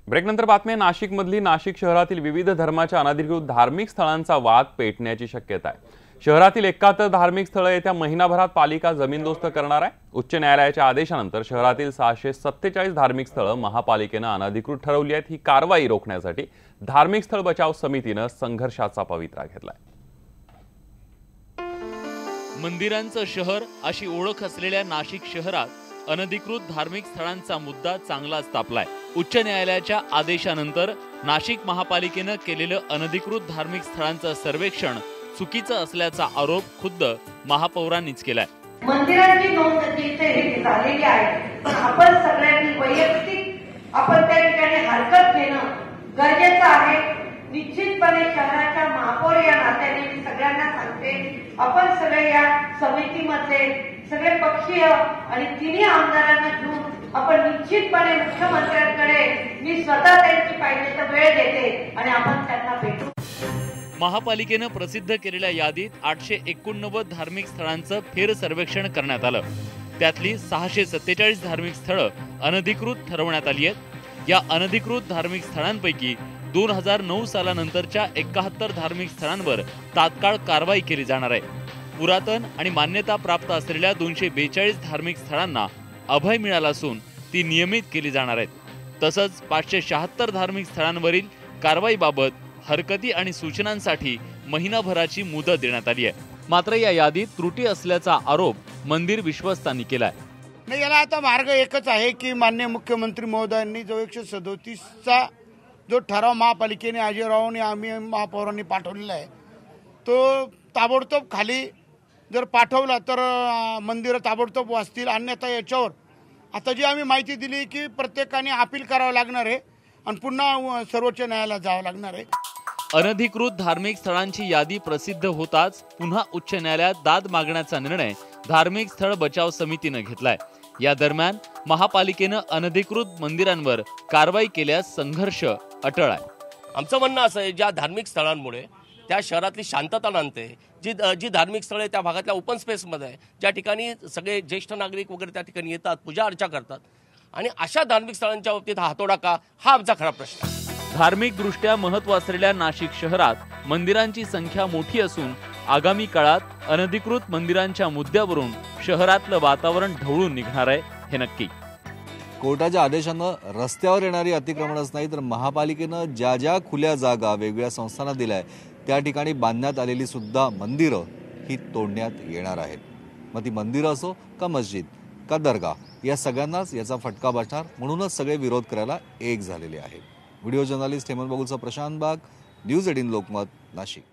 ब्रेकनंतर बातमी नाशिकमधली नाशिक शहरातील विविध धर्माच्या अनधिकृत धार्मिक स्थळांचा वाद पेटण्याची शक्यता आहे। शहरातील 71 धार्मिक स्थळे येत्या महिनाभरात पालिका जमीनदोस्त करणार आहे। उच्च न्यायालयाच्या आदेशानंतर शहरातील 647 धार्मिक स्थळे महापालिकेने अनधिकृत ठरवली आहेत। ही कारवाई रोखण्यासाठी धार्मिक स्थळ बचाव समितीने संघर्षाचा पवित्रा घेतलाय। मंदिरांचं शहर अशी ओळख असलेल्या नाशिक शहरात अनधिकृत धार्मिक स्थळांचा मुद्दा चांगलाच तापलाय। उच्च न्यायालयाच्या आदेशानंतर नाशिक महापालिकेने केलेलं अनधिकृत धार्मिक स्थळांचं सर्वेक्षण चुकीचं असल्याचा आरोप खुद्द महापौरांनीच केलाय। मंदिरांची नोंद तिथे झालेली आहे, पण आपण सगळ्यांनी वैयक्तिक आपण त्या ठिकाणी हरकत घेणं गरजेचं आहे। निश्चितपणे शहराच्या महापौर या नात्याने मी सगळ्यांना सांगते, आपण सगळे या समितीमध्ये सगळे पक्षीय आणि तिन्ही आमदारांना घेऊन आपण निश्चितपणे मुख्यमंत्र्यांकडे मी स्वतः त्यांची पाहिजे तर वेळ देते आणि आपण त्यांना भेटू। महापालिकेने प्रसिद्ध केलेल्या यादीत 889 धार्मिक स्थळांचं फेर सर्वेक्षण करण्यात आलं। त्यातली 647 धार्मिक स्थळं अनधिकृत ठरवण्यात आली आहेत। या अनधिकृत धार्मिक स्थळांपैकी 2009 सालानंतरच्या 71 धार्मिक स्थळांवर तात्काळ कारवाई केली जाणार आहे। पुरातन आणि मान्यता प्राप्त असलेल्या 242 धार्मिक स्थळांना अभय मिळाला असून ती नियमित केली जाणार आहेत। तसंच 576 धार्मिक स्थळांवरील कारवाईबाबत हरकती आणि सूचनांसाठी महिनाभराची मुदत देण्यात आली आहे। मात्र या यादीत त्रुटी असल्याचा आरोप मंदिर विश्वस्तांनी केलाय। नाही, याला आता मार्ग एकच आहे की माननीय मुख्यमंत्री महोदयांनी जो 137चा जो ठराव महापालिकेने अजयरावांनी आम्ही महापौरांनी पाठवलेला आहे, तो ताबडतोब खाली जर पाठवला तर मंदिरं ताबडतोब वाचतील। अन्यथा याच्यावर आता जी आम्ही माहिती दिली की प्रत्येकाने अपील करावं लागणार आहे आणि पुन्हा सर्वोच्च न्यायालयात जावं लागणार आहे। अनधिकृत धार्मिक स्थळांची यादी प्रसिद्ध होताच पुन्हा उच्च न्यायालयात दाद मागण्याचा निर्णय धार्मिक स्थळ बचाव समितीने घेतलाय। या दरम्यान महापालिकेने अनधिकृत मंदिरांवर कारवाई केल्यास संघर्ष अटळ आहे। आमचं म्हणणं असं आहे, ज्या धार्मिक स्थळांमुळे त्या शहरातली शांतता नांदते, जी धार्मिक स्थळे त्या भागातल्या ओपन स्पेसमध्ये आहे, ज्या ठिकाणी सगळे ज्येष्ठ नागरिक वगैरे त्या ठिकाणी येतात, पूजा अर्चा करतात, आणि अशा धार्मिक स्थळांच्या बाबतीत हातोडा का, हा आमचा खरा प्रश्न आहे। धार्मिक दृष्ट्या महत्त्व असलेल्या नाशिक शहरात मंदिरांची संख्या मोठी असून आगामी काळात अनधिकृत मंदिरांच्या मुद्द्यावरून शहरातलं वातावरण ढवळून निघणार आहे हे नक्की। कोर्टाच्या आदेशानं रस्त्यावर येणारी अतिक्रमणच नाही तर महापालिकेनं ज्या ज्या खुल्या जागा वेगवेगळ्या संस्थांना दिल्या आहे त्या ठिकाणी बांधण्यात आलेली सुद्धा मंदिरं ही तोडण्यात येणार आहेत। मग ती मंदिरं असो का मस्जिद का दर्गा, या सगळ्यांनाच याचा फटका बसणार, म्हणूनच सगळे विरोध करायला एक झालेले आहेत। व्हिडिओ जर्नलिस्ट हेमंत बागुलचा प्रशांत बाग, न्यूज 18 लोकमत, नाशिक।